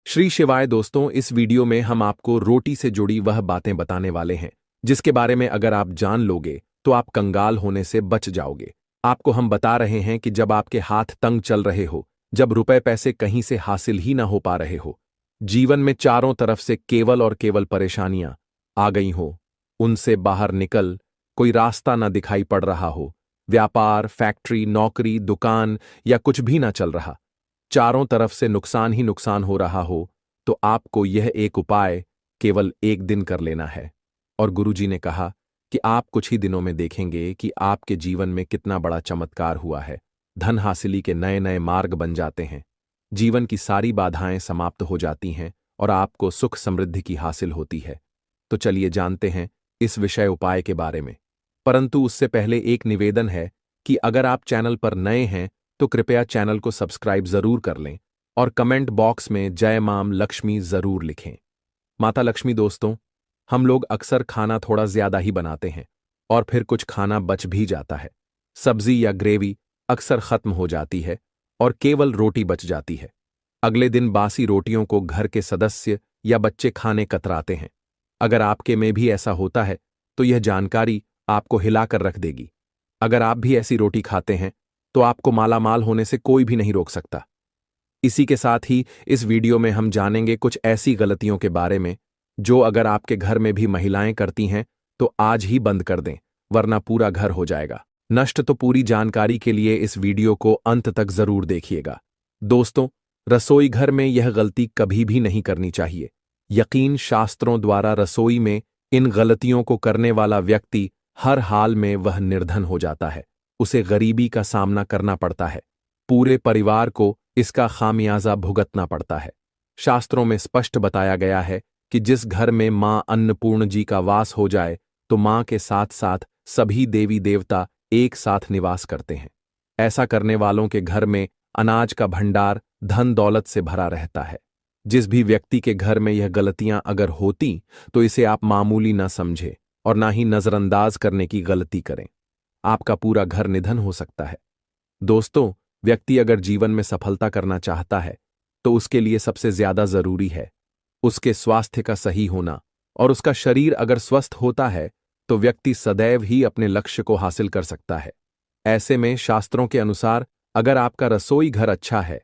श्री शिवाय दोस्तों, इस वीडियो में हम आपको रोटी से जुड़ी वह बातें बताने वाले हैं जिसके बारे में अगर आप जान लोगे तो आप कंगाल होने से बच जाओगे। आपको हम बता रहे हैं कि जब आपके हाथ तंग चल रहे हो, जब रुपए पैसे कहीं से हासिल ही ना हो पा रहे हो, जीवन में चारों तरफ से केवल और केवल परेशानियां आ गई हो, उनसे बाहर निकल कोई रास्ता ना दिखाई पड़ रहा हो, व्यापार, फैक्ट्री, नौकरी, दुकान या कुछ भी ना चल रहा, चारों तरफ से नुकसान ही नुकसान हो रहा हो, तो आपको यह एक उपाय केवल एक दिन कर लेना है। और गुरुजी ने कहा कि आप कुछ ही दिनों में देखेंगे कि आपके जीवन में कितना बड़ा चमत्कार हुआ है। धन हासिली के नए नए मार्ग बन जाते हैं, जीवन की सारी बाधाएं समाप्त हो जाती हैं और आपको सुख समृद्धि की हासिल होती है। तो चलिए जानते हैं इस विषय उपाय के बारे में। परंतु उससे पहले एक निवेदन है कि अगर आप चैनल पर नए हैं तो कृपया चैनल को सब्सक्राइब जरूर कर लें और कमेंट बॉक्स में जय माम लक्ष्मी जरूर लिखें। माता लक्ष्मी दोस्तों, हम लोग अक्सर खाना थोड़ा ज्यादा ही बनाते हैं और फिर कुछ खाना बच भी जाता है। सब्जी या ग्रेवी अक्सर खत्म हो जाती है और केवल रोटी बच जाती है। अगले दिन बासी रोटियों को घर के सदस्य या बच्चे खाने कतराते हैं। अगर आपके में भी ऐसा होता है तो यह जानकारी आपको हिलाकर रख देगी। अगर आप भी ऐसी रोटी खाते हैं तो आपको मालामाल होने से कोई भी नहीं रोक सकता। इसी के साथ ही इस वीडियो में हम जानेंगे कुछ ऐसी गलतियों के बारे में जो अगर आपके घर में भी महिलाएं करती हैं तो आज ही बंद कर दें, वरना पूरा घर हो जाएगा नष्ट। तो पूरी जानकारी के लिए इस वीडियो को अंत तक जरूर देखिएगा। दोस्तों, रसोई घर में यह गलती कभी भी नहीं करनी चाहिए। यकीन शास्त्रों द्वारा रसोई में इन गलतियों को करने वाला व्यक्ति हर हाल में वह निर्धन हो जाता है, उसे गरीबी का सामना करना पड़ता है, पूरे परिवार को इसका खामियाजा भुगतना पड़ता है। शास्त्रों में स्पष्ट बताया गया है कि जिस घर में मां अन्नपूर्ण जी का वास हो जाए तो मां के साथ साथ सभी देवी देवता एक साथ निवास करते हैं। ऐसा करने वालों के घर में अनाज का भंडार धन दौलत से भरा रहता है। जिस भी व्यक्ति के घर में यह गलतियां अगर होती तो इसे आप मामूली ना समझे और ना ही नजरअंदाज करने की गलती करें। आपका पूरा घर निधन हो सकता है। दोस्तों, व्यक्ति अगर जीवन में सफलता करना चाहता है तो उसके लिए सबसे ज्यादा जरूरी है उसके स्वास्थ्य का सही होना, और उसका शरीर अगर स्वस्थ होता है तो व्यक्ति सदैव ही अपने लक्ष्य को हासिल कर सकता है। ऐसे में शास्त्रों के अनुसार अगर आपका रसोई घर अच्छा है,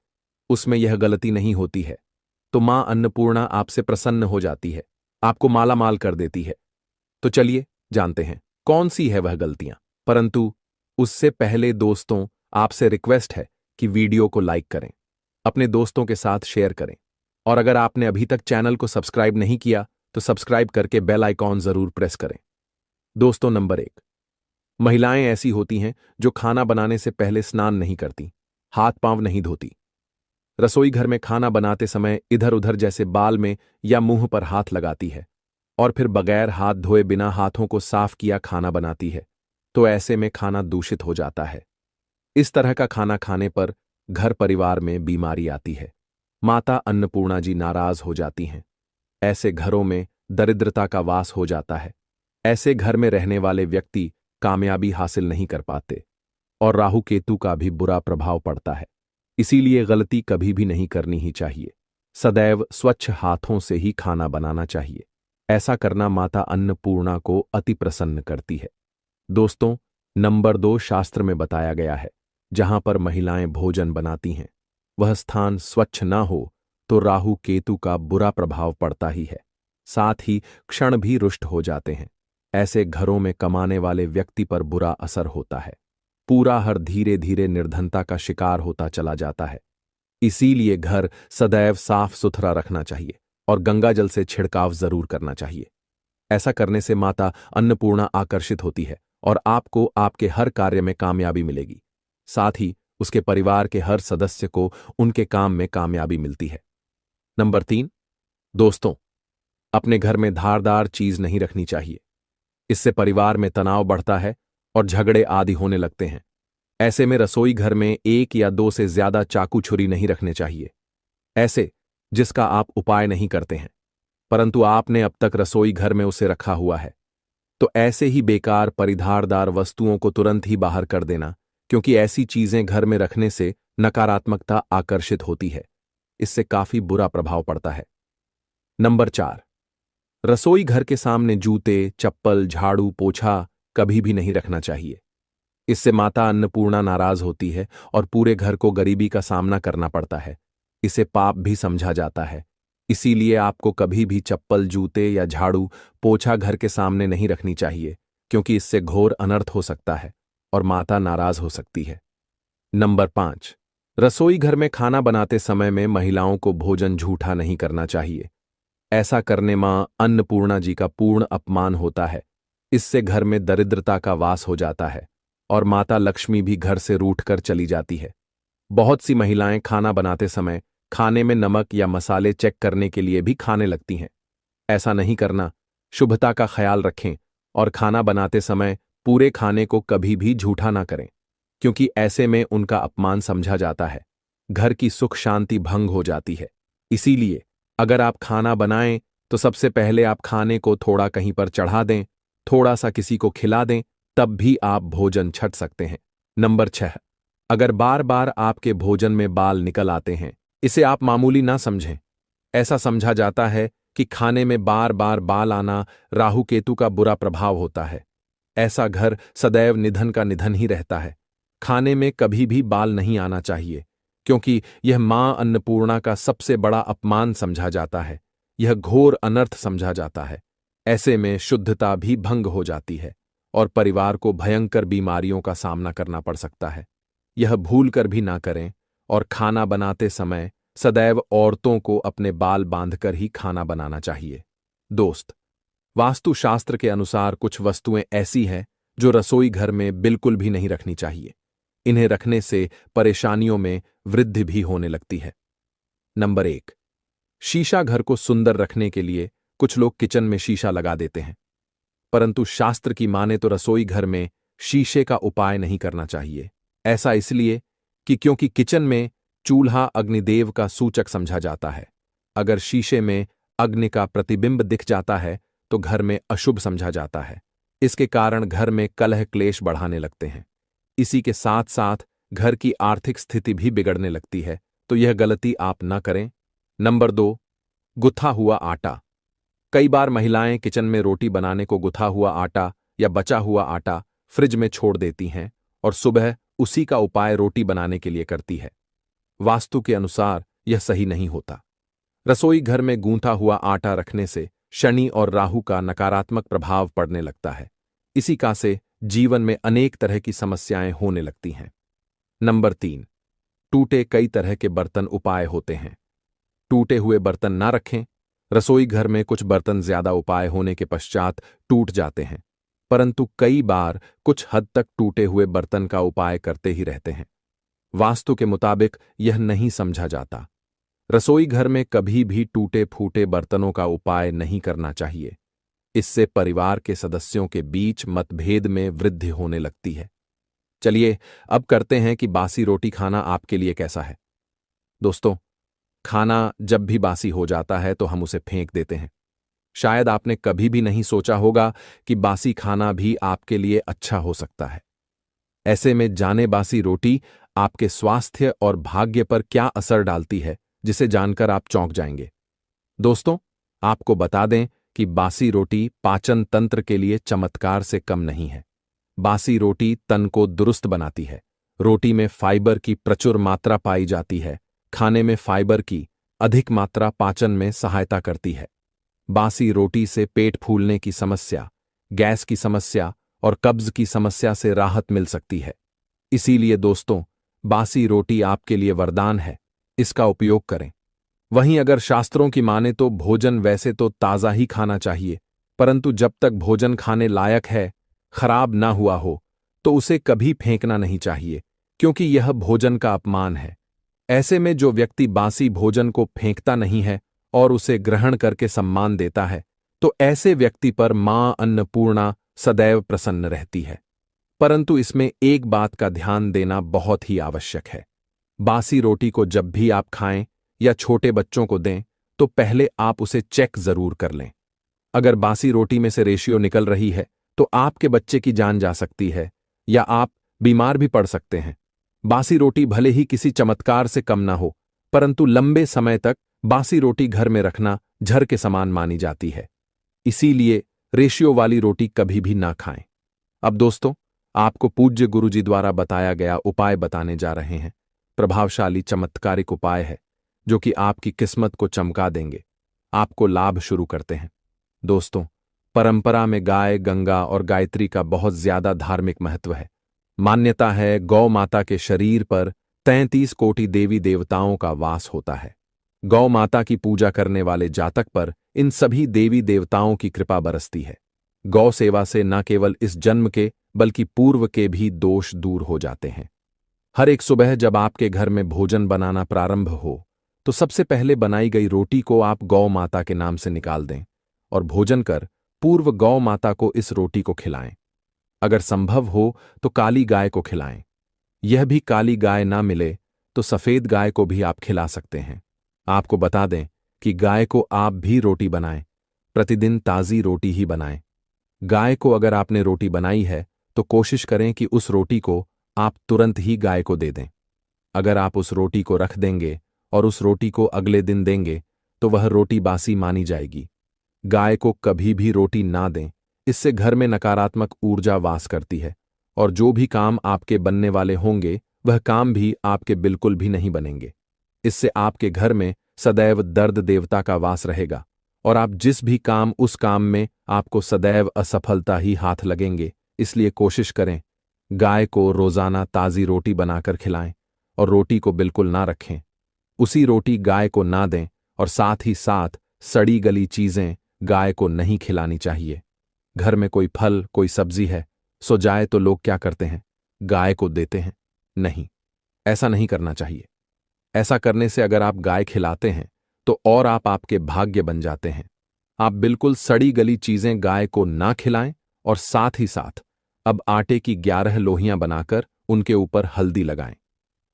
उसमें यह गलती नहीं होती है, तो मां अन्नपूर्णा आपसे प्रसन्न हो जाती है, आपको मालामाल कर देती है। तो चलिए जानते हैं कौन सी है वह गलतियां। परंतु उससे पहले दोस्तों, आपसे रिक्वेस्ट है कि वीडियो को लाइक करें, अपने दोस्तों के साथ शेयर करें, और अगर आपने अभी तक चैनल को सब्सक्राइब नहीं किया तो सब्सक्राइब करके बेल आइकॉन जरूर प्रेस करें। दोस्तों, नंबर 1, महिलाएं ऐसी होती हैं जो खाना बनाने से पहले स्नान नहीं करती, हाथ पांव नहीं धोती, रसोई घर में खाना बनाते समय इधर उधर जैसे बाल में या मुंह पर हाथ लगाती है और फिर बगैर हाथ धोए बिना हाथों को साफ किया खाना बनाती है। तो ऐसे में खाना दूषित हो जाता है। इस तरह का खाना खाने पर घर परिवार में बीमारी आती है। माता अन्नपूर्णा जी नाराज हो जाती हैं। ऐसे घरों में दरिद्रता का वास हो जाता है। ऐसे घर में रहने वाले व्यक्ति कामयाबी हासिल नहीं कर पाते और राहु केतु का भी बुरा प्रभाव पड़ता है। इसीलिए गलती कभी भी नहीं करनी ही चाहिए। सदैव स्वच्छ हाथों से ही खाना बनाना चाहिए। ऐसा करना माता अन्नपूर्णा को अति प्रसन्न करती है। दोस्तों, नंबर 2, शास्त्र में बताया गया है जहां पर महिलाएं भोजन बनाती हैं वह स्थान स्वच्छ न हो तो राहु केतु का बुरा प्रभाव पड़ता ही है, साथ ही क्षण भी रुष्ट हो जाते हैं। ऐसे घरों में कमाने वाले व्यक्ति पर बुरा असर होता है। पूरा हर धीरे धीरे निर्धनता का शिकार होता चला जाता है। इसीलिए घर सदैव साफ सुथरा रखना चाहिए और गंगा जल से छिड़काव जरूर करना चाहिए। ऐसा करने से माता अन्नपूर्णा आकर्षित होती है और आपको आपके हर कार्य में कामयाबी मिलेगी। साथ ही उसके परिवार के हर सदस्य को उनके काम में कामयाबी मिलती है। नंबर 3, दोस्तों, अपने घर में धारदार चीज नहीं रखनी चाहिए। इससे परिवार में तनाव बढ़ता है और झगड़े आदि होने लगते हैं। ऐसे में रसोई घर में 1 या 2 से ज्यादा चाकू छुरी नहीं रखने चाहिए, ऐसे जिसका आप उपाय नहीं करते हैं परंतु आपने अब तक रसोई घर में उसे रखा हुआ है। तो ऐसे ही बेकार परिधारदार वस्तुओं को तुरंत ही बाहर कर देना, क्योंकि ऐसी चीजें घर में रखने से नकारात्मकता आकर्षित होती है। इससे काफी बुरा प्रभाव पड़ता है। नंबर 4, रसोई घर के सामने जूते, चप्पल, झाड़ू, पोछा कभी भी नहीं रखना चाहिए। इससे माता अन्नपूर्णा नाराज होती है और पूरे घर को गरीबी का सामना करना पड़ता है। इसे पाप भी समझा जाता है। इसीलिए आपको कभी भी चप्पल, जूते या झाड़ू, पोछा घर के सामने नहीं रखनी चाहिए, क्योंकि इससे घोर अनर्थ हो सकता है और माता नाराज हो सकती है। नंबर 5, रसोई घर में खाना बनाते समय में महिलाओं को भोजन झूठा नहीं करना चाहिए। ऐसा करने मां अन्नपूर्णा जी का पूर्ण अपमान होता है। इससे घर में दरिद्रता का वास हो जाता है और माता लक्ष्मी भी घर से रूठकर चली जाती है। बहुत सी महिलाएं खाना बनाते समय खाने में नमक या मसाले चेक करने के लिए भी खाने लगती हैं। ऐसा नहीं करना। शुभता का ख्याल रखें और खाना बनाते समय पूरे खाने को कभी भी झूठा ना करें, क्योंकि ऐसे में उनका अपमान समझा जाता है। घर की सुख शांति भंग हो जाती है। इसीलिए अगर आप खाना बनाएं तो सबसे पहले आप खाने को थोड़ा कहीं पर चढ़ा दें, थोड़ा सा किसी को खिला दें, तब भी आप भोजन छक सकते हैं। नंबर 6, अगर बार बार आपके भोजन में बाल निकल आते हैं, इसे आप मामूली ना समझें। ऐसा समझा जाता है कि खाने में बार बार बाल आना राहु केतु का बुरा प्रभाव होता है। ऐसा घर सदैव निधन का निधन ही रहता है। खाने में कभी भी बाल नहीं आना चाहिए, क्योंकि यह मां अन्नपूर्णा का सबसे बड़ा अपमान समझा जाता है। यह घोर अनर्थ समझा जाता है। ऐसे में शुद्धता भी भंग हो जाती है और परिवार को भयंकर बीमारियों का सामना करना पड़ सकता है। यह भूल कर भी ना करें और खाना बनाते समय सदैव औरतों को अपने बाल बांधकर ही खाना बनाना चाहिए। दोस्त, वास्तुशास्त्र के अनुसार कुछ वस्तुएं ऐसी हैं जो रसोई घर में बिल्कुल भी नहीं रखनी चाहिए। इन्हें रखने से परेशानियों में वृद्धि भी होने लगती है। नंबर 1, शीशा घर को सुंदर रखने के लिए कुछ लोग किचन में शीशा लगा देते हैं, परंतु शास्त्र की माने तो रसोई घर में शीशे का उपाय नहीं करना चाहिए। ऐसा इसलिए कि क्योंकि किचन में चूल्हा अग्निदेव का सूचक समझा जाता है। अगर शीशे में अग्नि का प्रतिबिंब दिख जाता है तो घर में अशुभ समझा जाता है। इसके कारण घर में कलह क्लेश बढ़ाने लगते हैं। इसी के साथ साथ घर की आर्थिक स्थिति भी बिगड़ने लगती है, तो यह गलती आप न करें। नंबर 2, गुथा हुआ आटा। कई बार महिलाएं किचन में रोटी बनाने को गुथा हुआ आटा या बचा हुआ आटा फ्रिज में छोड़ देती हैं और सुबह उसी का उपाय रोटी बनाने के लिए करती है। वास्तु के अनुसार यह सही नहीं होता। रसोई घर में गूंथा हुआ आटा रखने से शनि और राहु का नकारात्मक प्रभाव पड़ने लगता है। इसी का से जीवन में अनेक तरह की समस्याएं होने लगती हैं। नंबर 3, टूटे कई तरह के बर्तन उपाय होते हैं। टूटे हुए बर्तन ना रखें। रसोई घर में कुछ बर्तन ज्यादा उपाय होने के पश्चात टूट जाते हैं, परंतु कई बार कुछ हद तक टूटे हुए बर्तन का उपाय करते ही रहते हैं। वास्तु के मुताबिक यह नहीं समझा जाता। रसोई घर में कभी भी टूटे फूटे बर्तनों का उपाय नहीं करना चाहिए। इससे परिवार के सदस्यों के बीच मतभेद में वृद्धि होने लगती है। चलिए अब करते हैं कि बासी रोटी खाना आपके लिए कैसा है। दोस्तों, खाना जब भी बासी हो जाता है तो हम उसे फेंक देते हैं। शायद आपने कभी भी नहीं सोचा होगा कि बासी खाना भी आपके लिए अच्छा हो सकता है। ऐसे में जाने बासी रोटी आपके स्वास्थ्य और भाग्य पर क्या असर डालती है, जिसे जानकर आप चौंक जाएंगे। दोस्तों, आपको बता दें कि बासी रोटी पाचन तंत्र के लिए चमत्कार से कम नहीं है। बासी रोटी तन को दुरुस्त बनाती है। रोटी में फाइबर की प्रचुर मात्रा पाई जाती है। खाने में फाइबर की अधिक मात्रा पाचन में सहायता करती है। बासी रोटी से पेट फूलने की समस्या, गैस की समस्या और कब्ज की समस्या से राहत मिल सकती है। इसीलिए दोस्तों, बासी रोटी आपके लिए वरदान है। इसका उपयोग करें। वहीं अगर शास्त्रों की माने तो भोजन वैसे तो ताज़ा ही खाना चाहिए, परंतु जब तक भोजन खाने लायक है, खराब ना हुआ हो, तो उसे कभी फेंकना नहीं चाहिए, क्योंकि यह भोजन का अपमान है। ऐसे में जो व्यक्ति बासी भोजन को फेंकता नहीं है और उसे ग्रहण करके सम्मान देता है, तो ऐसे व्यक्ति पर मां अन्नपूर्णा सदैव प्रसन्न रहती है। परंतु इसमें एक बात का ध्यान देना बहुत ही आवश्यक है। बासी रोटी को जब भी आप खाएं या छोटे बच्चों को दें, तो पहले आप उसे चेक जरूर कर लें। अगर बासी रोटी में से रेशियो निकल रही है, तो आपके बच्चे की जान जा सकती है या आप बीमार भी पड़ सकते हैं। बासी रोटी भले ही किसी चमत्कार से कम ना हो, परंतु लंबे समय तक बासी रोटी घर में रखना जहर के समान मानी जाती है। इसीलिए रेशियो वाली रोटी कभी भी ना खाएं। अब दोस्तों, आपको पूज्य गुरुजी द्वारा बताया गया उपाय बताने जा रहे हैं। प्रभावशाली चमत्कारिक उपाय है जो कि आपकी किस्मत को चमका देंगे। आपको लाभ शुरू करते हैं। दोस्तों, परंपरा में गाय, गंगा और गायत्री का बहुत ज्यादा धार्मिक महत्व है। मान्यता है गौ माता के शरीर पर 33 कोटि देवी देवताओं का वास होता है। गौ माता की पूजा करने वाले जातक पर इन सभी देवी देवताओं की कृपा बरसती है। गौ सेवा से न केवल इस जन्म के बल्कि पूर्व के भी दोष दूर हो जाते हैं। हर एक सुबह जब आपके घर में भोजन बनाना प्रारंभ हो तो सबसे पहले बनाई गई रोटी को आप गौ माता के नाम से निकाल दें और भोजन कर पूर्व गौ माता को इस रोटी को खिलाएं। अगर संभव हो तो काली गाय को खिलाएं। यह भी काली गाय ना मिले तो सफेद गाय को भी आप खिला सकते हैं। आपको बता दें कि गाय को आप भी रोटी बनाएं, प्रतिदिन ताज़ी रोटी ही बनाएं। गाय को अगर आपने रोटी बनाई है तो कोशिश करें कि उस रोटी को आप तुरंत ही गाय को दे दें। अगर आप उस रोटी को रख देंगे और उस रोटी को अगले दिन देंगे तो वह रोटी बासी मानी जाएगी। गाय को कभी भी रोटी ना दें, इससे घर में नकारात्मक ऊर्जा वास करती है और जो भी काम आपके बनने वाले होंगे वह काम भी आपके बिल्कुल भी नहीं बनेंगे। इससे आपके घर में सदैव दर्द देवता का वास रहेगा और आप जिस भी काम उस काम में आपको सदैव असफलता ही हाथ लगेंगे। इसलिए कोशिश करें गाय को रोजाना ताज़ी रोटी बनाकर खिलाएं और रोटी को बिल्कुल ना रखें। उसी रोटी गाय को ना दें और साथ ही साथ सड़ी गली चीजें गाय को नहीं खिलानी चाहिए। घर में कोई फल, कोई सब्जी है, सो जाए तो लोग क्या करते हैं, गाय को देते हैं। नहीं, ऐसा नहीं करना चाहिए। ऐसा करने से अगर आप गाय खिलाते हैं तो और आप आपके भाग्य बन जाते हैं। आप बिल्कुल सड़ी गली चीजें गाय को ना खिलाएं और साथ ही साथ अब आटे की 11 लोहियां बनाकर उनके ऊपर हल्दी लगाएं।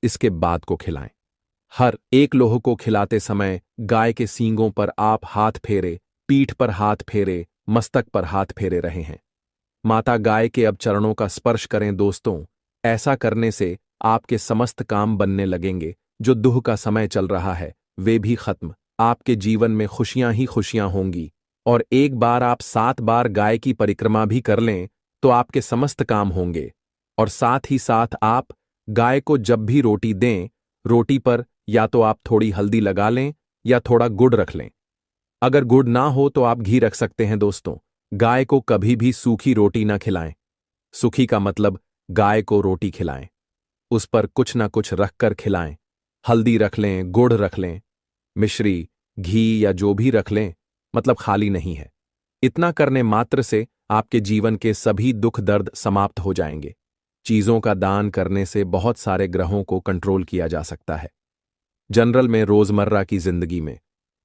इसके बाद को खिलाएं। हर एक लोह को खिलाते समय गाय के सींगों पर आप हाथ फेरे, पीठ पर हाथ फेरे, मस्तक पर हाथ फेरे रहे हैं। माता गाय के अब चरणों का स्पर्श करें। दोस्तों, ऐसा करने से आपके समस्त काम बनने लगेंगे। जो दुख का समय चल रहा है वे भी खत्म। आपके जीवन में खुशियां ही खुशियां होंगी और एक बार आप 7 बार गाय की परिक्रमा भी कर लें तो आपके समस्त काम होंगे। और साथ ही साथ आप गाय को जब भी रोटी दें, रोटी पर या तो आप थोड़ी हल्दी लगा लें या थोड़ा गुड़ रख लें। अगर गुड़ ना हो तो आप घी रख सकते हैं। दोस्तों, गाय को कभी भी सूखी रोटी ना खिलाएं। सूखी का मतलब गाय को रोटी खिलाएं, उस पर कुछ ना कुछ रखकर खिलाएं। हल्दी रख लें, गुड़ रख लें, मिश्री, घी या जो भी रख लें, मतलब खाली नहीं है। इतना करने मात्र से आपके जीवन के सभी दुख दर्द समाप्त हो जाएंगे। चीजों का दान करने से बहुत सारे ग्रहों को कंट्रोल किया जा सकता है। जनरल में रोजमर्रा की जिंदगी में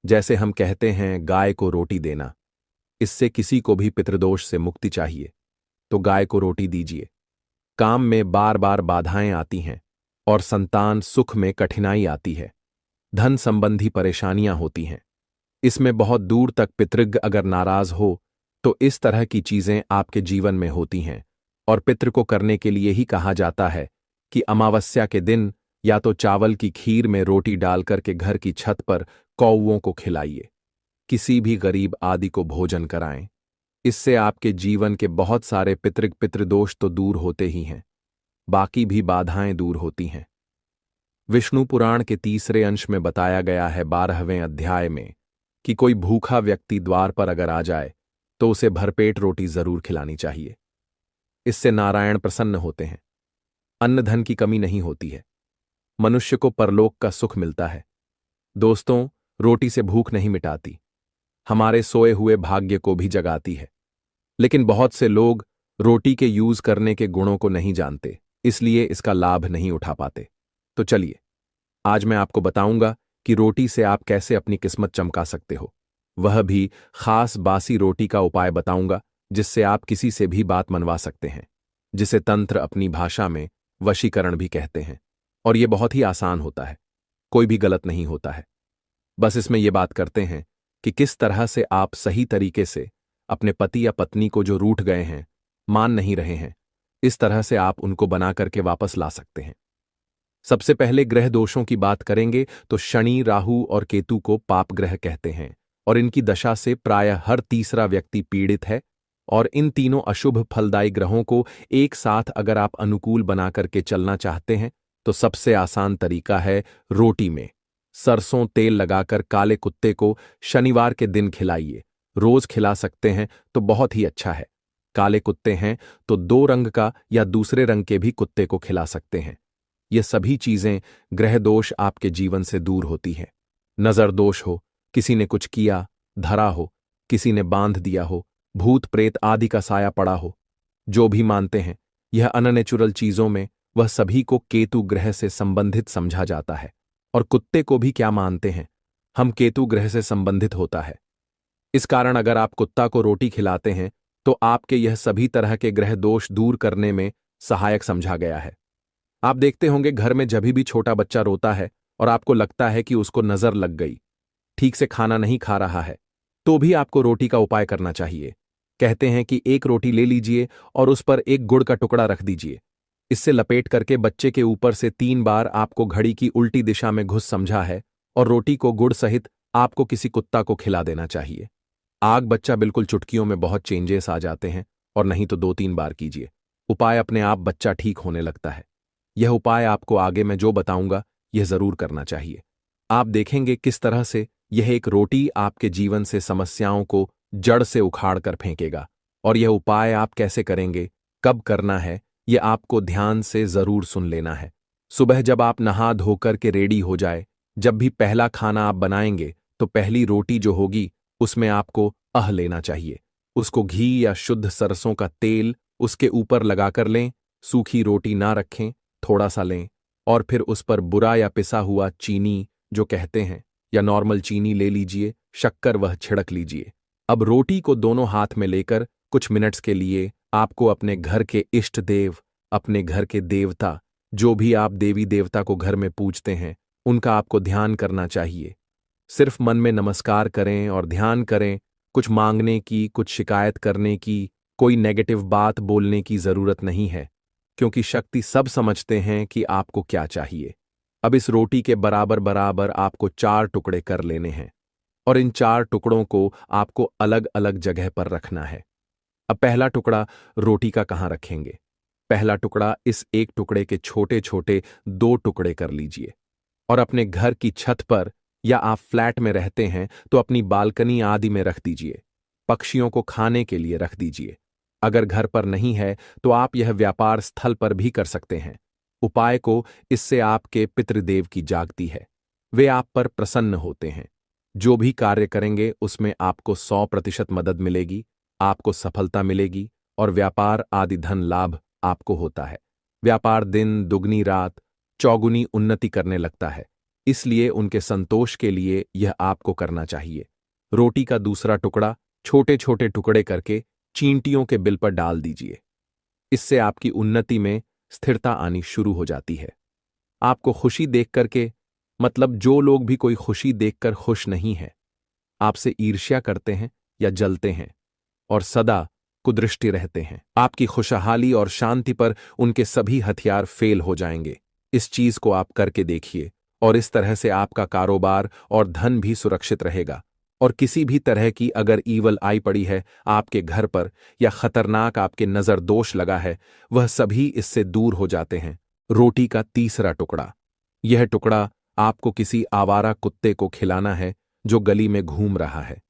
जैसे हम कहते हैं गाय को रोटी देना, इससे किसी को भी पितृदोष से मुक्ति चाहिए तो गाय को रोटी दीजिए। काम में बार बार बाधाएं आती हैं और संतान सुख में कठिनाई आती है, धन संबंधी परेशानियां होती हैं, इसमें बहुत दूर तक पितृज्ञ अगर नाराज हो तो इस तरह की चीजें आपके जीवन में होती हैं। और पितृ को करने के लिए ही कहा जाता है कि अमावस्या के दिन या तो चावल की खीर में रोटी डालकर के घर की छत पर कौवों को खिलाइए। किसी भी गरीब आदि को भोजन कराएं। इससे आपके जीवन के बहुत सारे पितृदोष तो दूर होते ही हैं, बाकी भी बाधाएं दूर होती हैं। विष्णु पुराण के 3रे अंश में बताया गया है 12वें अध्याय में कि कोई भूखा व्यक्ति द्वार पर अगर आ जाए तो उसे भरपेट रोटी जरूर खिलानी चाहिए। इससे नारायण प्रसन्न होते हैं, अन्न धन की कमी नहीं होती है, मनुष्य को परलोक का सुख मिलता है। दोस्तों, रोटी से भूख नहीं मिटाती, हमारे सोए हुए भाग्य को भी जगाती है। लेकिन बहुत से लोग रोटी के यूज करने के गुणों को नहीं जानते, इसलिए इसका लाभ नहीं उठा पाते। तो चलिए, आज मैं आपको बताऊंगा कि रोटी से आप कैसे अपनी किस्मत चमका सकते हो। वह भी खास बासी रोटी का उपाय बताऊंगा जिससे आप किसी से भी बात मनवा सकते हैं, जिसे तंत्र अपनी भाषा में वशीकरण भी कहते हैं। और यह बहुत ही आसान होता है, कोई भी गलत नहीं होता है। बस इसमें यह बात करते हैं कि किस तरह से आप सही तरीके से अपने पति या पत्नी को जो रूठ गए हैं, मान नहीं रहे हैं, इस तरह से आप उनको बना करके वापस ला सकते हैं। सबसे पहले ग्रह दोषों की बात करेंगे तो शनि, राहु और केतु को पाप ग्रह कहते हैं और इनकी दशा से प्रायः हर तीसरा व्यक्ति पीड़ित है। और इन तीनों अशुभ फलदायी ग्रहों को एक साथ अगर आप अनुकूल बना करके चलना चाहते हैं तो सबसे आसान तरीका है रोटी में सरसों तेल लगाकर काले कुत्ते को शनिवार के दिन खिलाइए। रोज खिला सकते हैं तो बहुत ही अच्छा है। काले कुत्ते हैं तो 2 रंग का या दूसरे रंग के भी कुत्ते को खिला सकते हैं। ये सभी चीजें ग्रह दोष आपके जीवन से दूर होती हैं। नजर दोष हो, किसी ने कुछ किया, धरा हो, किसी ने बांध दिया हो, भूत प्रेत आदि का साया पड़ा हो, जो भी मानते हैं यह अननेचुरल चीजों में वह सभी को केतु ग्रह से संबंधित समझा जाता है। और कुत्ते को भी क्या मानते हैं, हम केतु ग्रह से संबंधित होता है। इस कारण अगर आप कुत्ता को रोटी खिलाते हैं तो आपके यह सभी तरह के ग्रह दोष दूर करने में सहायक समझा गया है। आप देखते होंगे घर में जब भी छोटा बच्चा रोता है और आपको लगता है कि उसको नजर लग गई, ठीक से खाना नहीं खा रहा है, तो भी आपको रोटी का उपाय करना चाहिए। कहते हैं कि एक रोटी ले लीजिए और उस पर एक गुड़ का टुकड़ा रख दीजिए। इससे लपेट करके बच्चे के ऊपर से 3 बार आपको घड़ी की उल्टी दिशा में घुस समझा है और रोटी को गुड़ सहित आपको किसी कुत्ता को खिला देना चाहिए। आग बच्चा बिल्कुल चुटकियों में बहुत चेंजेस आ जाते हैं और नहीं तो 2-3 बार कीजिए। उपाय अपने आप बच्चा ठीक होने लगता है। यह उपाय आपको आगे मैं जो बताऊंगा यह जरूर करना चाहिए। आप देखेंगे किस तरह से यह एक रोटी आपके जीवन से समस्याओं को जड़ से उखाड़ कर फेंकेगा। और यह उपाय आप कैसे करेंगे, कब करना है, यह आपको ध्यान से जरूर सुन लेना है। सुबह जब आप नहा धोकर के रेडी हो जाए, जब भी पहला खाना आप बनाएंगे तो पहली रोटी जो होगी उसमें आपको लेना चाहिए। उसको घी या शुद्ध सरसों का तेल उसके ऊपर लगाकर लें। सूखी रोटी ना रखें, थोड़ा सा लें और फिर उस पर बुरा या पिसा हुआ चीनी जो कहते हैं या नॉर्मल चीनी ले लीजिए, शक्कर वह छिड़क लीजिए। अब रोटी को दोनों हाथ में लेकर कुछ मिनट्स के लिए आपको अपने घर के इष्ट देव, अपने घर के देवता, जो भी आप देवी देवता को घर में पूजते हैं, उनका आपको ध्यान करना चाहिए। सिर्फ मन में नमस्कार करें और ध्यान करें। कुछ मांगने की, कुछ शिकायत करने की, कोई नेगेटिव बात बोलने की जरूरत नहीं है, क्योंकि शक्ति सब समझते हैं कि आपको क्या चाहिए। अब इस रोटी के बराबर बराबर आपको 4 टुकड़े कर लेने हैं और इन 4 टुकड़ों को आपको अलग अलग जगह पर रखना है। अब पहला टुकड़ा रोटी का कहाँ रखेंगे? पहला टुकड़ा इस एक टुकड़े के छोटे छोटे 2 टुकड़े कर लीजिए और अपने घर की छत पर या आप फ्लैट में रहते हैं तो अपनी बालकनी आदि में रख दीजिए। पक्षियों को खाने के लिए रख दीजिए। अगर घर पर नहीं है तो आप यह व्यापार स्थल पर भी कर सकते हैं। उपाय को इससे आपके पितृदेव की जागती है, वे आप पर प्रसन्न होते हैं। जो भी कार्य करेंगे उसमें आपको 100% मदद मिलेगी, आपको सफलता मिलेगी और व्यापार आदि धन लाभ आपको होता है। व्यापार दिन दुगनी रात चौगुनी उन्नति करने लगता है, इसलिए उनके संतोष के लिए यह आपको करना चाहिए। रोटी का दूसरा टुकड़ा छोटे छोटे टुकड़े करके चींटियों के बिल पर डाल दीजिए। इससे आपकी उन्नति में स्थिरता आनी शुरू हो जाती है। आपको खुशी देख करके, मतलब जो लोग भी कोई खुशी देखकर खुश नहीं है, आपसे ईर्ष्या करते हैं या जलते हैं और सदा कुदृष्टि रहते हैं, आपकी खुशहाली और शांति पर उनके सभी हथियार फेल हो जाएंगे। इस चीज को आप करके देखिए और इस तरह से आपका कारोबार और धन भी सुरक्षित रहेगा। और किसी भी तरह की अगर ईवल आई पड़ी है आपके घर पर या खतरनाक आपके नजर दोष लगा है, वह सभी इससे दूर हो जाते हैं। रोटी का तीसरा टुकड़ा, यह टुकड़ा आपको किसी आवारा कुत्ते को खिलाना है जो गली में घूम रहा है।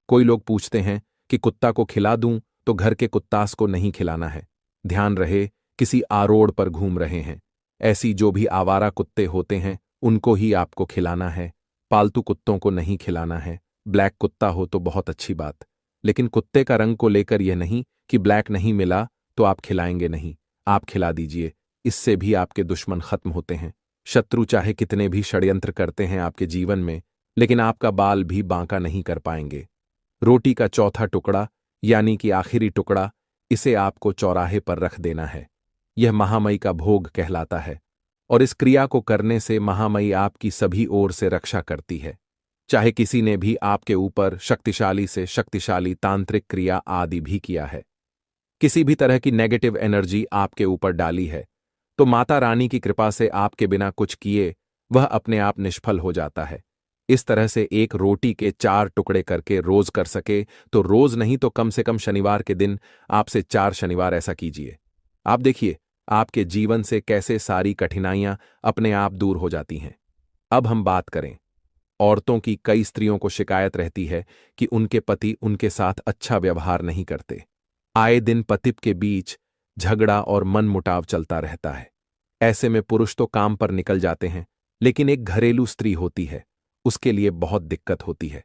कोई लोग पूछते हैं कि कुत्ता को खिला दूं तो घर के कुत्तास को नहीं खिलाना है। ध्यान रहे, किसी आरोड पर घूम रहे हैं। ऐसी जो भी आवारा कुत्ते होते हैं उनको ही आपको खिलाना है, पालतू कुत्तों को नहीं खिलाना है। ब्लैक कुत्ता हो तो बहुत अच्छी बात, लेकिन कुत्ते का रंग को लेकर यह नहीं कि ब्लैक नहीं मिला तो आप खिलाएंगे नहीं, आप खिला दीजिए। इससे भी आपके दुश्मन खत्म होते हैं। शत्रु चाहे कितने भी षड्यंत्र करते हैं आपके जीवन में, लेकिन आपका बाल भी बांका नहीं कर पाएंगे। रोटी का चौथा टुकड़ा यानी कि आखिरी टुकड़ा, इसे आपको चौराहे पर रख देना है। यह महामई का भोग कहलाता है और इस क्रिया को करने से महामई आपकी सभी ओर से रक्षा करती है। चाहे किसी ने भी आपके ऊपर शक्तिशाली से शक्तिशाली तांत्रिक क्रिया आदि भी किया है, किसी भी तरह की नेगेटिव एनर्जी आपके ऊपर डाली है, तो माता रानी की कृपा से आपके बिना कुछ किए वह अपने आप निष्फल हो जाता है। इस तरह से एक रोटी के 4 टुकड़े करके रोज कर सके तो रोज नहीं तो कम से कम शनिवार के दिन आपसे 4 शनिवार ऐसा कीजिए। आप देखिए आपके जीवन से कैसे सारी कठिनाइयां अपने आप दूर हो जाती हैं। अब हम बात करें, औरतों की कई स्त्रियों को शिकायत रहती है कि उनके पति उनके साथ अच्छा व्यवहार नहीं करते। आए दिन पति के बीच झगड़ा और मनमुटाव चलता रहता है। ऐसे में पुरुष तो काम पर निकल जाते हैं, लेकिन एक घरेलू स्त्री होती है, उसके लिए बहुत दिक्कत होती है।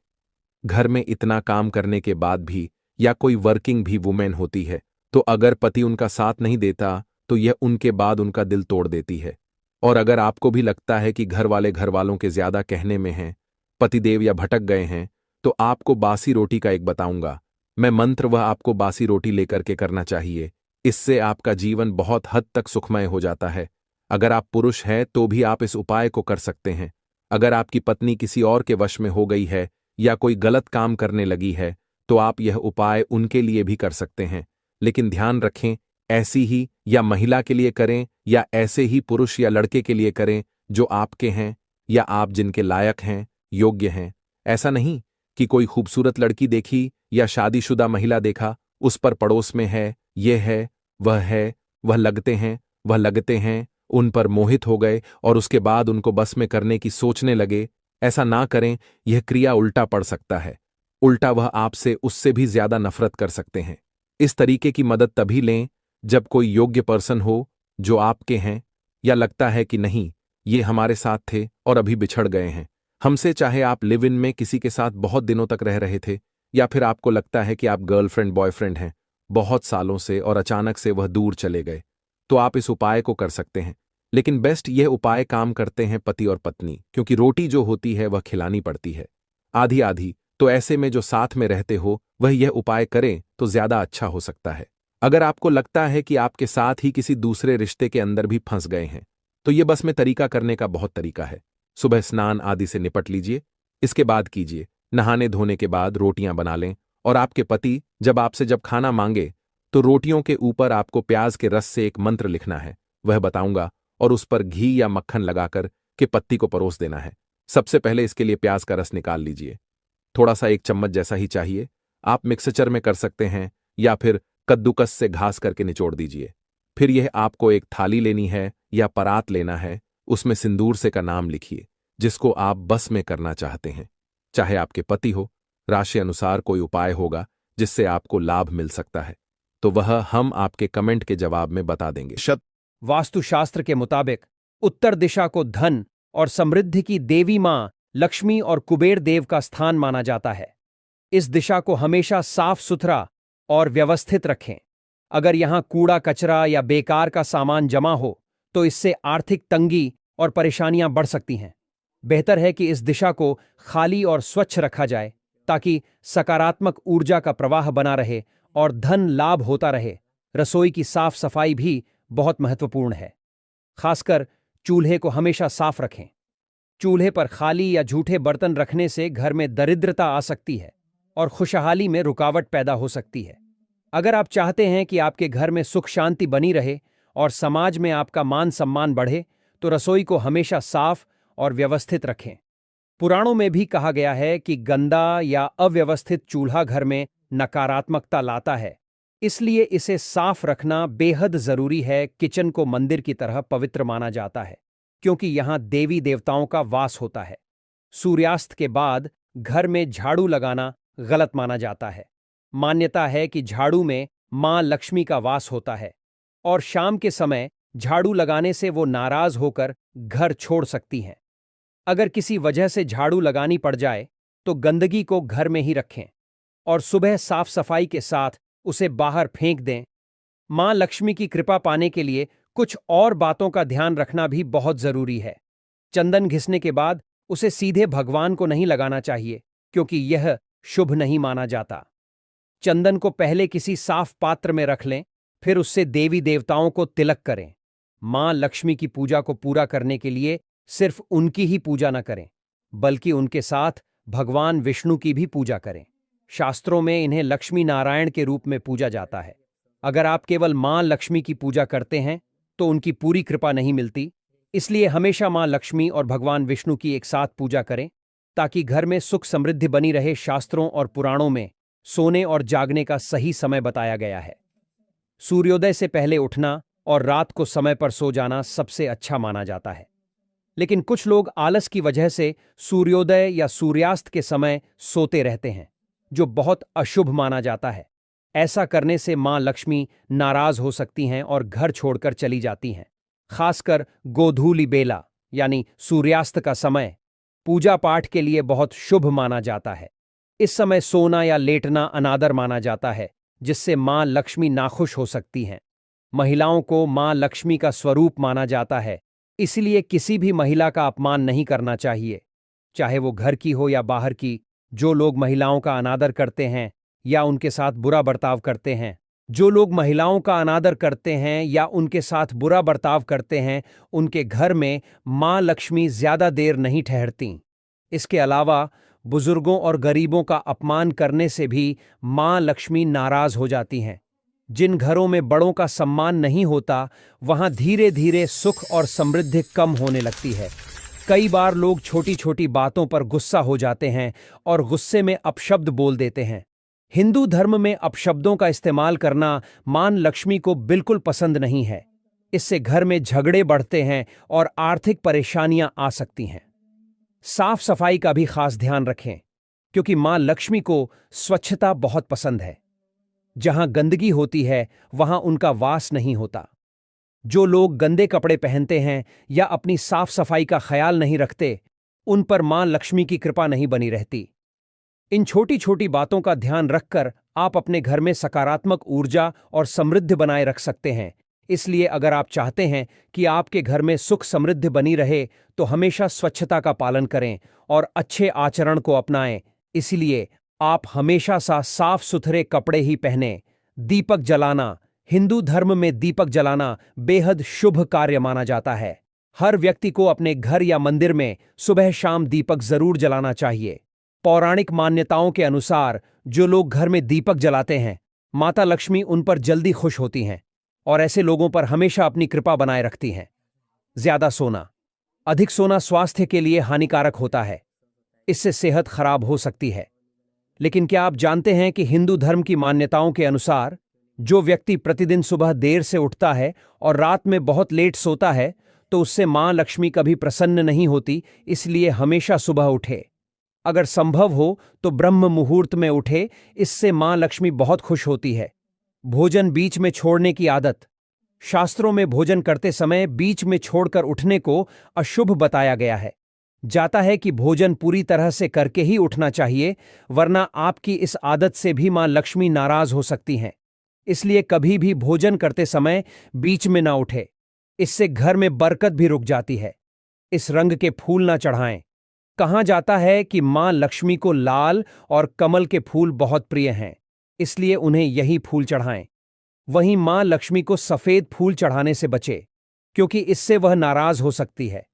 घर में इतना काम करने के बाद भी, या कोई वर्किंग भी वुमेन होती है, तो अगर पति उनका साथ नहीं देता तो यह उनके बाद उनका दिल तोड़ देती है। और अगर आपको भी लगता है कि घर वाले घर वालों के ज्यादा कहने में हैं, पतिदेव या भटक गए हैं, तो आपको बासी रोटी का एक बताऊंगा मैं मंत्र, वह आपको बासी रोटी लेकर के करना चाहिए। इससे आपका जीवन बहुत हद तक सुखमय हो जाता है। अगर आप पुरुष हैं तो भी आप इस उपाय को कर सकते हैं। अगर आपकी पत्नी किसी और के वश में हो गई है या कोई गलत काम करने लगी है तो आप यह उपाय उनके लिए भी कर सकते हैं। लेकिन ध्यान रखें, ऐसी ही या महिला के लिए करें या ऐसे ही पुरुष या लड़के के लिए करें जो आपके हैं या आप जिनके लायक हैं, योग्य हैं। ऐसा नहीं कि कोई खूबसूरत लड़की देखी या शादीशुदा महिला देखा, उस पर पड़ोस में है, ये है, वह लगते हैं, उन पर मोहित हो गए और उसके बाद उनको बस में करने की सोचने लगे। ऐसा ना करें, यह क्रिया उल्टा पड़ सकता है। उल्टा वह आपसे उससे भी ज्यादा नफरत कर सकते हैं। इस तरीके की मदद तभी लें जब कोई योग्य पर्सन हो जो आपके हैं, या लगता है कि नहीं ये हमारे साथ थे और अभी बिछड़ गए हैं हमसे, चाहे आप लिव इन में किसी के साथ बहुत दिनों तक रह रहे थे या फिर आपको लगता है कि आप गर्लफ्रेंड बॉयफ्रेंड हैं बहुत सालों से और अचानक से वह दूर चले गए, तो आप इस उपाय को कर सकते हैं। लेकिन बेस्ट यह उपाय काम करते हैं पति और पत्नी, क्योंकि रोटी जो होती है वह खिलानी पड़ती है आधी आधी। तो ऐसे में जो साथ में रहते हो वह यह उपाय करें तो ज्यादा अच्छा हो सकता है। अगर आपको लगता है कि आपके साथ ही किसी दूसरे रिश्ते के अंदर भी फंस गए हैं तो यह बस में तरीका करने का बहुत तरीका है। सुबह स्नान आदि से निपट लीजिए, इसके बाद कीजिए, नहाने धोने के बाद रोटियां बना लें और आपके पति जब खाना मांगे तो रोटियों के ऊपर आपको प्याज के रस से एक मंत्र लिखना है, वह बताऊंगा, और उस पर घी या मक्खन लगाकर के पत्ती को परोस देना है। सबसे पहले इसके लिए प्याज का रस निकाल लीजिए, थोड़ा सा 1 चम्मच जैसा ही चाहिए। आप मिक्सचर में कर सकते हैं या फिर कद्दूकस से घास करके निचोड़ दीजिए। फिर यह आपको एक थाली लेनी है या परात लेना है, उसमें सिंदूर से का नाम लिखिए जिसको आप बस में करना चाहते हैं। चाहे आपके पति हो, राशि अनुसार कोई उपाय होगा जिससे आपको लाभ मिल सकता है, तो वह हम आपके कमेंट के जवाब में बता देंगे। वास्तुशास्त्र के मुताबिक उत्तर दिशा को धन और समृद्धि की देवी मां लक्ष्मी और कुबेर देव का स्थान माना जाता है। इस दिशा को हमेशा साफ सुथरा और व्यवस्थित रखें। अगर यहां कूड़ा कचरा या बेकार का सामान जमा हो तो इससे आर्थिक तंगी और परेशानियां बढ़ सकती हैं। बेहतर है कि इस दिशा को खाली और स्वच्छ रखा जाए ताकि सकारात्मक ऊर्जा का प्रवाह बना रहे और धन लाभ होता रहे। रसोई की साफ सफाई भी बहुत महत्वपूर्ण है। खासकर चूल्हे को हमेशा साफ रखें। चूल्हे पर खाली या झूठे बर्तन रखने से घर में दरिद्रता आ सकती है और खुशहाली में रुकावट पैदा हो सकती है। अगर आप चाहते हैं कि आपके घर में सुख शांति बनी रहे और समाज में आपका मान सम्मान बढ़े, तो रसोई को हमेशा साफ और व्यवस्थित रखें। पुराणों में भी कहा गया है कि गंदा या अव्यवस्थित चूल्हा घर में नकारात्मकता लाता है, इसलिए इसे साफ रखना बेहद जरूरी है। किचन को मंदिर की तरह पवित्र माना जाता है क्योंकि यहां देवी देवताओं का वास होता है। सूर्यास्त के बाद घर में झाड़ू लगाना गलत माना जाता है। मान्यता है कि झाड़ू में मां लक्ष्मी का वास होता है और शाम के समय झाड़ू लगाने से वो नाराज होकर घर छोड़ सकती हैं। अगर किसी वजह से झाड़ू लगानी पड़ जाए तो गंदगी को घर में ही रखें और सुबह साफ सफाई के साथ उसे बाहर फेंक दें। मां लक्ष्मी की कृपा पाने के लिए कुछ और बातों का ध्यान रखना भी बहुत जरूरी है। चंदन घिसने के बाद उसे सीधे भगवान को नहीं लगाना चाहिए क्योंकि यह शुभ नहीं माना जाता। चंदन को पहले किसी साफ पात्र में रख लें, फिर उससे देवी देवताओं को तिलक करें। मां लक्ष्मी की पूजा को पूरा करने के लिए सिर्फ उनकी ही पूजा न करें, बल्कि उनके साथ भगवान विष्णु की भी पूजा करें। शास्त्रों में इन्हें लक्ष्मी नारायण के रूप में पूजा जाता है। अगर आप केवल मां लक्ष्मी की पूजा करते हैं तो उनकी पूरी कृपा नहीं मिलती। इसलिए हमेशा मां लक्ष्मी और भगवान विष्णु की एक साथ पूजा करें ताकि घर में सुख समृद्धि बनी रहे। शास्त्रों और पुराणों में सोने और जागने का सही समय बताया गया है। सूर्योदय से पहले उठना और रात को समय पर सो जाना सबसे अच्छा माना जाता है। लेकिन कुछ लोग आलस की वजह से सूर्योदय या सूर्यास्त के समय सोते रहते हैं, जो बहुत अशुभ माना जाता है। ऐसा करने से मां लक्ष्मी नाराज हो सकती हैं और घर छोड़कर चली जाती हैं। खासकर गोधूलि बेला यानी सूर्यास्त का समय पूजा पाठ के लिए बहुत शुभ माना जाता है। इस समय सोना या लेटना अनादर माना जाता है, जिससे मां लक्ष्मी नाखुश हो सकती हैं। महिलाओं को मां लक्ष्मी का स्वरूप माना जाता है, इसलिए किसी भी महिला का अपमान नहीं करना चाहिए, चाहे वो घर की हो या बाहर की। जो लोग महिलाओं का अनादर करते हैं या उनके साथ बुरा बर्ताव करते हैं जो लोग महिलाओं का अनादर करते हैं या उनके साथ बुरा बर्ताव करते हैं, उनके घर में मां लक्ष्मी ज्यादा देर नहीं ठहरती। इसके अलावा बुजुर्गों और गरीबों का अपमान करने से भी मां लक्ष्मी नाराज हो जाती हैं। जिन घरों में बड़ों का सम्मान नहीं होता, वहां धीरे धीरे सुख और समृद्धि कम होने लगती है। कई बार लोग छोटी छोटी बातों पर गुस्सा हो जाते हैं और गुस्से में अपशब्द बोल देते हैं। हिंदू धर्म में अपशब्दों का इस्तेमाल करना मां लक्ष्मी को बिल्कुल पसंद नहीं है। इससे घर में झगड़े बढ़ते हैं और आर्थिक परेशानियां आ सकती हैं। साफ सफाई का भी खास ध्यान रखें, क्योंकि मां लक्ष्मी को स्वच्छता बहुत पसंद है। जहां गंदगी होती है वहां उनका वास नहीं होता। जो लोग गंदे कपड़े पहनते हैं या अपनी साफ सफाई का ख्याल नहीं रखते, उन पर मां लक्ष्मी की कृपा नहीं बनी रहती। इन छोटी छोटी बातों का ध्यान रखकर आप अपने घर में सकारात्मक ऊर्जा और समृद्धि बनाए रख सकते हैं। इसलिए अगर आप चाहते हैं कि आपके घर में सुख समृद्धि बनी रहे, तो हमेशा स्वच्छता का पालन करें और अच्छे आचरण को अपनाएं। इसलिए आप हमेशा साफ सुथरे कपड़े ही पहनें। दीपक जलाना, हिंदू धर्म में दीपक जलाना बेहद शुभ कार्य माना जाता है। हर व्यक्ति को अपने घर या मंदिर में सुबह शाम दीपक जरूर जलाना चाहिए। पौराणिक मान्यताओं के अनुसार जो लोग घर में दीपक जलाते हैं, माता लक्ष्मी उन पर जल्दी खुश होती हैं और ऐसे लोगों पर हमेशा अपनी कृपा बनाए रखती हैं। ज्यादा सोना, अधिक सोना स्वास्थ्य के लिए हानिकारक होता है। इससे सेहत खराब हो सकती है। लेकिन क्या आप जानते हैं कि हिंदू धर्म की मान्यताओं के अनुसार जो व्यक्ति प्रतिदिन सुबह देर से उठता है और रात में बहुत लेट सोता है, तो उससे मां लक्ष्मी कभी प्रसन्न नहीं होती। इसलिए हमेशा सुबह उठे। अगर संभव हो तो ब्रह्म मुहूर्त में उठे, इससे मां लक्ष्मी बहुत खुश होती है। भोजन बीच में छोड़ने की आदत, शास्त्रों में भोजन करते समय बीच में छोड़कर उठने को अशुभ बताया गया है। जाता है कि भोजन पूरी तरह से करके ही उठना चाहिए, वरना आपकी इस आदत से भी मां लक्ष्मी नाराज हो सकती हैं। इसलिए कभी भी भोजन करते समय बीच में ना उठे, इससे घर में बरकत भी रुक जाती है। इस रंग के फूल ना चढ़ाएं। कहा जाता है कि मां लक्ष्मी को लाल और कमल के फूल बहुत प्रिय हैं, इसलिए उन्हें यही फूल चढ़ाएं। वहीं मां लक्ष्मी को सफेद फूल चढ़ाने से बचे, क्योंकि इससे वह नाराज हो सकती है।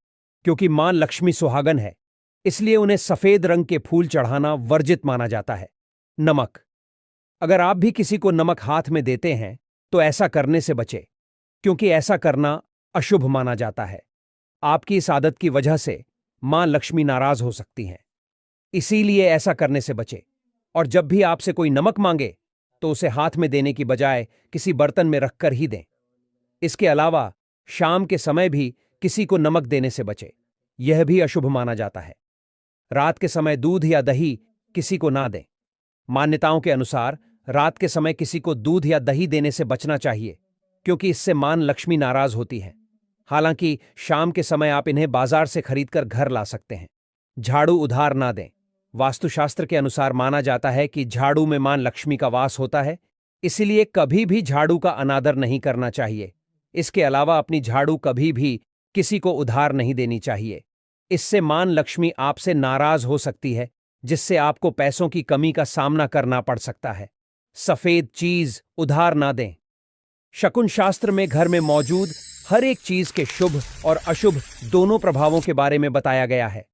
क्योंकि मां लक्ष्मी सुहागन है, इसलिए उन्हें सफेद रंग के फूल चढ़ाना वर्जित माना जाता है। नमक, अगर आप भी किसी को नमक हाथ में देते हैं तो ऐसा करने से बचे, क्योंकि ऐसा करना अशुभ माना जाता है। आपकी इस आदत की वजह से मां लक्ष्मी नाराज हो सकती हैं। इसीलिए ऐसा करने से बचे। और जब भी आपसे कोई नमक मांगे तो उसे हाथ में देने की बजाय किसी बर्तन में रखकर ही दें। इसके अलावा शाम के समय भी किसी को नमक देने से बचे, यह भी अशुभ माना जाता है। रात के समय दूध या दही किसी को ना दें। मान्यताओं के अनुसार रात के समय किसी को दूध या दही देने से बचना चाहिए, क्योंकि इससे मां लक्ष्मी नाराज होती है। हालांकि शाम के समय आप इन्हें बाजार से खरीदकर घर ला सकते हैं। झाड़ू उधार ना दें। वास्तुशास्त्र के अनुसार माना जाता है कि झाड़ू में मां लक्ष्मी का वास होता है, इसीलिए कभी भी झाड़ू का अनादर नहीं करना चाहिए। इसके अलावा अपनी झाड़ू कभी भी किसी को उधार नहीं देनी चाहिए। इससे मां लक्ष्मी आपसे नाराज हो सकती है, जिससे आपको पैसों की कमी का सामना करना पड़ सकता है। सफेद चीज उधार ना दें। शकुन शास्त्र में घर में मौजूद हर एक चीज के शुभ और अशुभ दोनों प्रभावों के बारे में बताया गया है।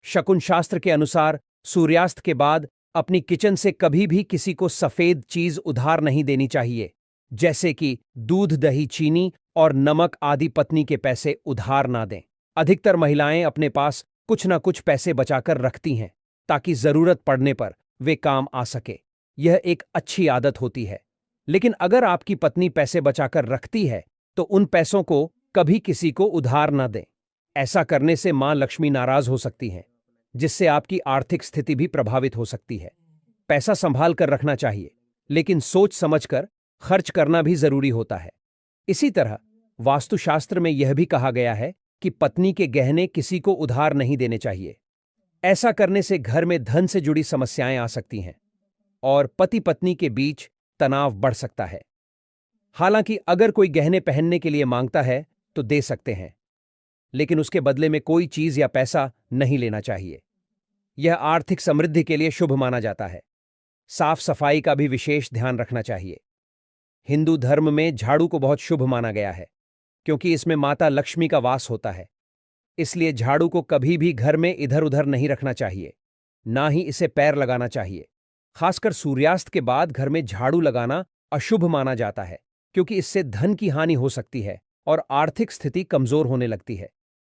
शकुन शास्त्र के अनुसार सूर्यास्त के बाद अपनी किचन से कभी भी किसी को सफेद चीज उधार नहीं देनी चाहिए, जैसे कि दूध, दही, चीनी और नमक आदि पत्नी के पैसे उधार ना दें। अधिकतर महिलाएं अपने पास कुछ न कुछ पैसे बचाकर रखती हैं ताकि जरूरत पड़ने पर वे काम आ सके। यह एक अच्छी आदत होती है। लेकिन अगर आपकी पत्नी पैसे बचाकर रखती है तो उन पैसों को कभी किसी को उधार न दें। ऐसा करने से मां लक्ष्मी नाराज हो सकती हैं, जिससे आपकी आर्थिक स्थिति भी प्रभावित हो सकती है। पैसा संभाल कर रखना चाहिए, लेकिन सोच समझकर खर्च करना भी जरूरी होता है। इसी तरह वास्तुशास्त्र में यह भी कहा गया है कि पत्नी के गहने किसी को उधार नहीं देने चाहिए। ऐसा करने से घर में धन से जुड़ी समस्याएं आ सकती हैं और पति पत्नी के बीच तनाव बढ़ सकता है। हालांकि अगर कोई गहने पहनने के लिए मांगता है तो दे सकते हैं, लेकिन उसके बदले में कोई चीज या पैसा नहीं लेना चाहिए। यह आर्थिक समृद्धि के लिए शुभ माना जाता है। साफ सफाई का भी विशेष ध्यान रखना चाहिए। हिंदू धर्म में झाड़ू को बहुत शुभ माना गया है, क्योंकि इसमें माता लक्ष्मी का वास होता है। इसलिए झाड़ू को कभी भी घर में इधर उधर नहीं रखना चाहिए, ना ही इसे पैर लगाना चाहिए। खासकर सूर्यास्त के बाद घर में झाड़ू लगाना अशुभ माना जाता है, क्योंकि इससे धन की हानि हो सकती है और आर्थिक स्थिति कमजोर होने लगती है।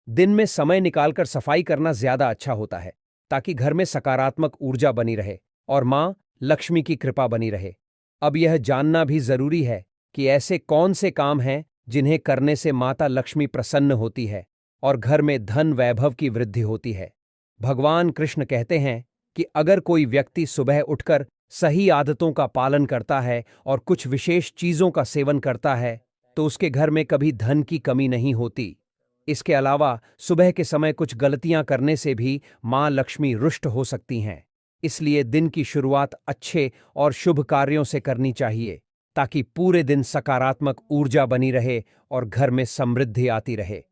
दिन में समय निकालकर सफाई करना ज्यादा अच्छा होता है, ताकि घर में सकारात्मक ऊर्जा बनी रहे और मां लक्ष्मी की कृपा बनी रहे। अब यह जानना भी जरूरी है कि ऐसे कौन से काम हैं जिन्हें करने से माता लक्ष्मी प्रसन्न होती है और घर में धन वैभव की वृद्धि होती है। भगवान कृष्ण कहते हैं कि अगर कोई व्यक्ति सुबह उठकर सही आदतों का पालन करता है और कुछ विशेष चीजों का सेवन करता है तो उसके घर में कभी धन की कमी नहीं होती। इसके अलावा सुबह के समय कुछ गलतियां करने से भी मां लक्ष्मी रुष्ट हो सकती हैं। इसलिए दिन की शुरुआत अच्छे और शुभ कार्यों से करनी चाहिए, ताकि पूरे दिन सकारात्मक ऊर्जा बनी रहे और घर में समृद्धि आती रहे।